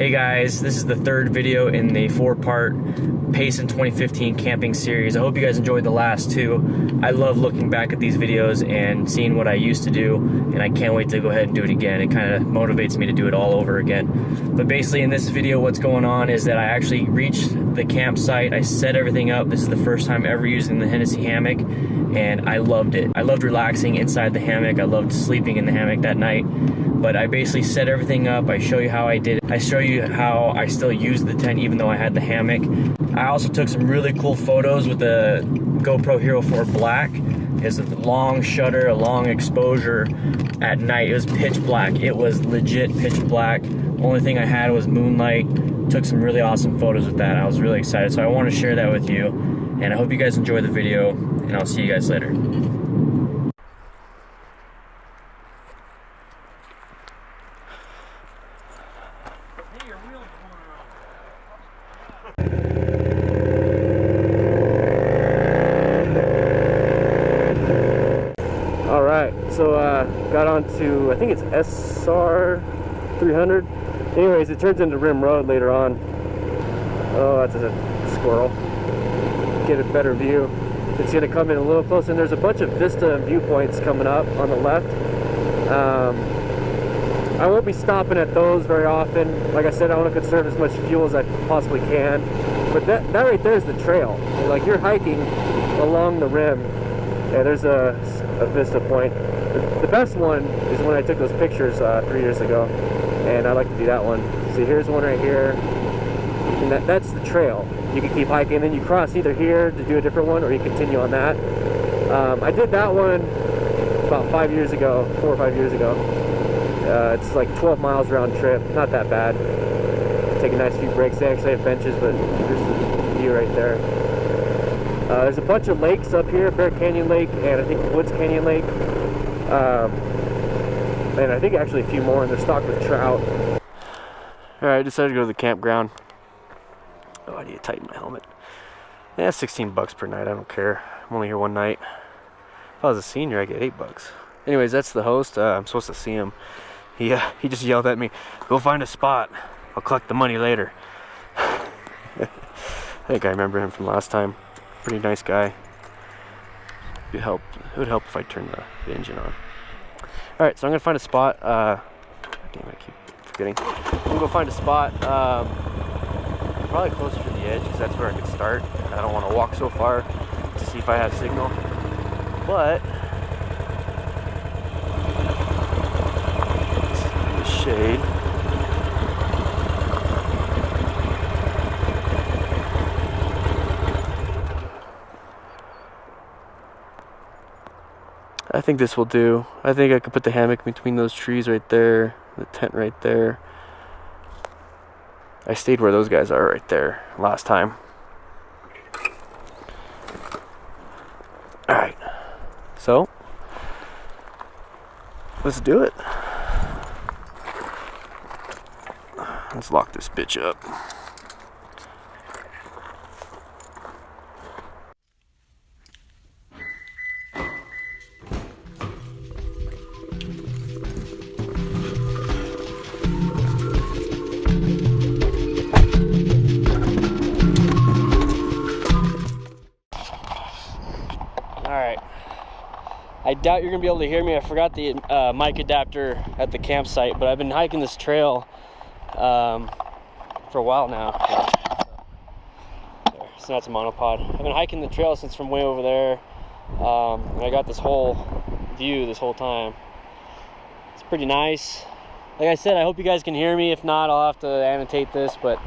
Hey guys, this is the third video in the 4-part Payson 2015 camping series. I hope you guys enjoyed the last two. I love looking back at these videos and seeing what I used to do, and I can't wait to go ahead and do it again. It kind of motivates me to do it all over again. But basically in this video, what's going on is that I actually reached the campsite. I set everything up. This is the first time ever using the Hennessy hammock, and I loved it. I loved relaxing inside the hammock. I loved sleeping in the hammock that night. But I basically set everything up. I show you how I did it. I show you how I still use the tent even though I had the hammock. I also took some really cool photos with the GoPro Hero 4 Black. It's a long shutter, a long exposure at night. It was pitch black. It was legit pitch black. Only thing I had was moonlight. Took some really awesome photos with that. I was really excited. So I want to share that with you. And I hope you guys enjoy the video, and I'll see you guys later. So got onto, I think it's S.M.A.R.T 300. Anyways, it turns into Rim Road later on. Oh, that's a squirrel. Get a better view. It's going to come in a little closer, and there's a bunch of vista viewpoints coming up on the left. I won't be stopping at those very often. Like I said, I want to conserve as much fuel as I possibly can. But that right there is the trail. Like, you're hiking along the rim. Yeah, there's a vista point. The best one is when I took those pictures 3 years ago, and I like to do that one. See, here's one right here, and that's the trail. You can keep hiking, and then you cross either here to do a different one, or you continue on that. I did that one about 5 years ago, 4 or 5 years ago. It's like 12 miles round trip, not that bad. Take a nice few breaks. They actually have benches, but there's the view right there. There's a bunch of lakes up here, Bear Canyon Lake, and I think Woods Canyon Lake. And I think actually a few more, and they're stocked with trout. Alright, I decided to go to the campground. Oh, I need to tighten my helmet. Yeah, $16 per night, I don't care. I'm only here one night. If I was a senior, I get $8. Anyways, that's the host. I'm supposed to see him. He just yelled at me, "Go find a spot. I'll collect the money later." I think I remember him from last time. Pretty nice guy. It would help if I turned the engine on. Alright, so I'm gonna find a spot. Damn, I keep forgetting. I'm gonna go find a spot probably closer to the edge, because that's where I could start. I don't want to walk so far to see if I have signal. But the shade. I think this will do. I think I could put the hammock between those trees right there, the tent right there. I stayed where those guys are right there last time. Alright, so let's do it. Let's lock this bitch up. I doubt you're gonna be able to hear me. I forgot the mic adapter at the campsite, but I've been hiking this trail for a while now. So that's a monopod. I've been hiking the trail since from way over there, and I got this whole view this whole time. It's pretty nice. Like I said, I hope you guys can hear me. If not, I'll have to annotate this, but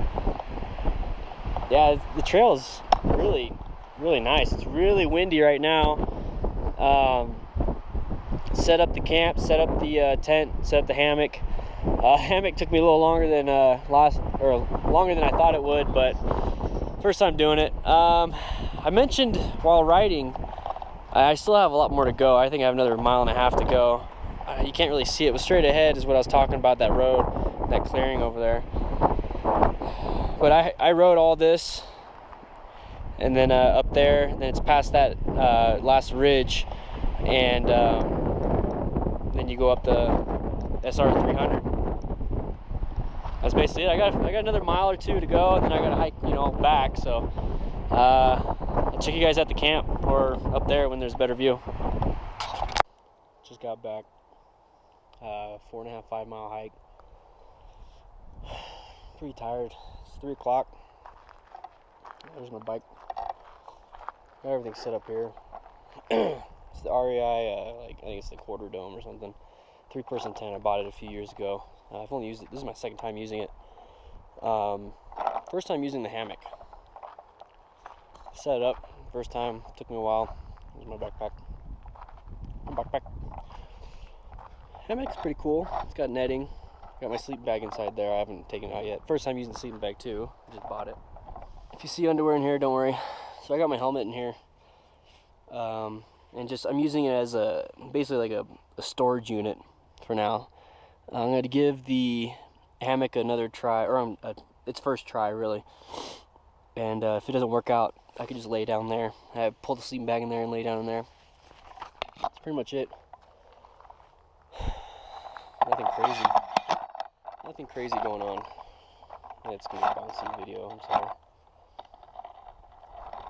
yeah, the trail is really, really nice. It's really windy right now. Set up the camp, set up the tent, set up the hammock. Hammock took me a little longer than longer than I thought it would, but first time doing it. I mentioned while riding, I still have a lot more to go. I think I have another 1.5 miles to go. You can't really see it, but straight ahead is what I was talking about, that road, that clearing over there. But I rode all this, and then up there, and then it's past that last ridge, and then you go up the S.M.A.R.T 300. that's basically it. I got another mile or two to go, and then I got to hike, you know, back. So I'll check you guys at the camp or up there when there's a better view. Just got back. 4.5, 5 mile hike. Pretty tired. It's 3 o'clock. There's my bike. Got everything set up here. It's the REI, like I think it's the quarter dome or something. 3-person tent. I bought it a few years ago. I've only used it. This is my second time using it. First time using the hammock. Set it up. First time. Took me a while. Here's my backpack. Hammock's pretty cool. It's got netting. Got my sleeping bag inside there. I haven't taken it out yet. First time using the sleeping bag too. I just bought it. If you see underwear in here, don't worry. So I got my helmet in here. And just I'm using it as basically like a storage unit for now. I'm going to give the hammock another try, or its first try really. And if it doesn't work out, I could just lay down there. I pull the sleeping bag in there and lay down in there. That's pretty much it. Nothing crazy. Nothing crazy going on. Yeah, it's gonna be a bouncy video. I'm sorry.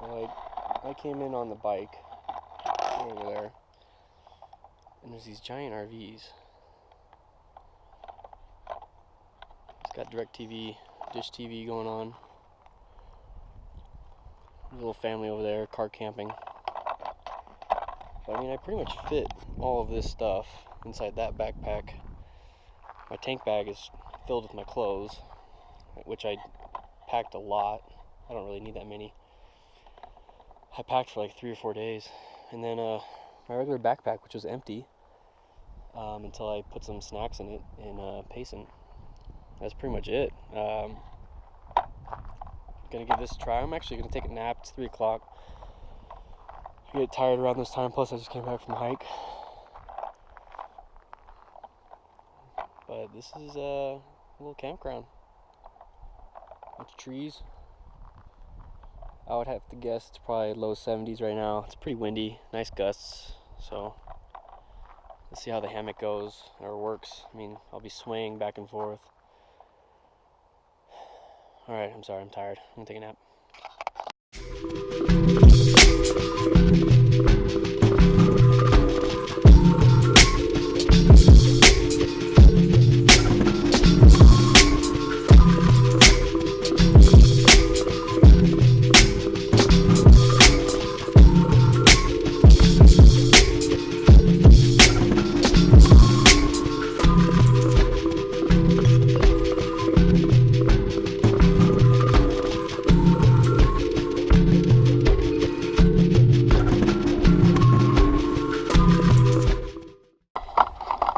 Well, I came in on the bike over there, and there's these giant RVs. It's got DirecTV, Dish TV going on. There's a little family over there, car camping. But I mean, I pretty much fit all of this stuff inside that backpack. My tank bag is filled with my clothes, which I packed a lot. I don't really need that many. I packed for like 3 or 4 days. And then my regular backpack, which was empty until I put some snacks in it in Payson. That's pretty much it. Gonna give this a try. I'm actually gonna take a nap. It's 3 o'clock. I get tired around this time, plus I just came back from a hike. But this is a little campground. Bunch of trees. I would have to guess it's probably low 70s right now. It's pretty windy, nice gusts. So let's see how the hammock goes or works. I mean, I'll be swaying back and forth. Alright, I'm sorry, I'm tired. I'm gonna take a nap.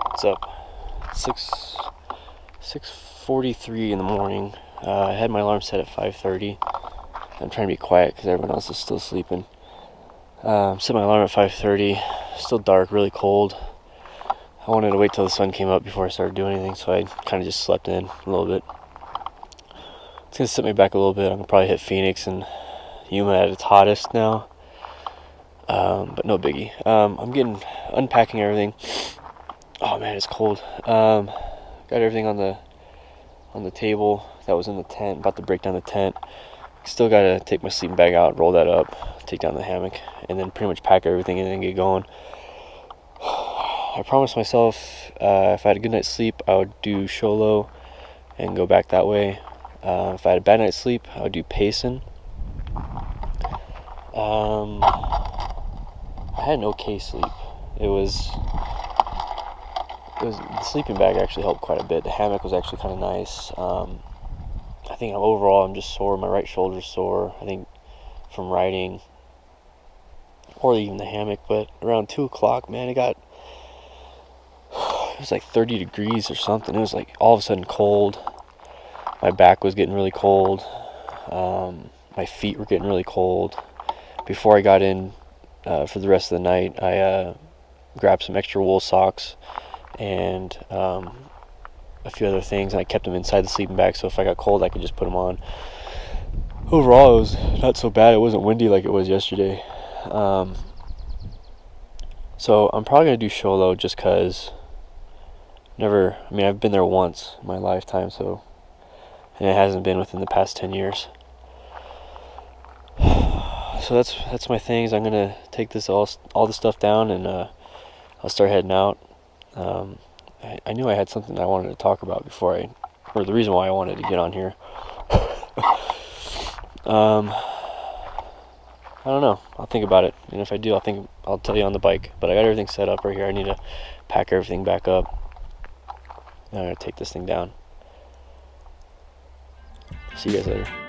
What's up? 6:43 in the morning. I had my alarm set at 5:30. I'm trying to be quiet because everyone else is still sleeping. Set my alarm at 5:30. Still dark, really cold. I wanted to wait till the sun came up before I started doing anything, so I kind of just slept in a little bit. It's gonna set me back a little bit. I'm gonna probably hit Phoenix and Yuma at its hottest now. But no biggie. I'm unpacking everything. Oh man, it's cold. Got everything on the table that was in the tent. About to break down the tent. Still gotta take my sleeping bag out, roll that up, take down the hammock, and then pretty much pack everything and then get going. I promised myself if I had a good night's sleep, I would do Sholo and go back that way. If I had a bad night's sleep, I would do Payson. I had an okay sleep. The sleeping bag actually helped quite a bit. The hammock was actually kind of nice. I think overall I'm just sore. My right shoulder's sore. I think from riding or even the hammock. But around 2 o'clock, man, it was like 30 degrees or something. It was like all of a sudden cold. My back was getting really cold. My feet were getting really cold. Before I got in for the rest of the night, I grabbed some extra wool socks and a few other things, and I kept them inside the sleeping bag, so if I got cold I could just put them on. Overall, it was not so bad. It wasn't windy like it was yesterday. So I'm probably gonna do Sholo just because I've been there once in my lifetime, so and it hasn't been within the past 10 years. So that's my things. I'm gonna take this all the stuff down, and I'll start heading out. I knew I had something I wanted to talk about before or the reason why I wanted to get on here. I don't know. I'll think about it, and if I do, I'll tell you on the bike. But I got everything set up right here. I need to pack everything back up. I'm gonna take this thing down. See you guys later.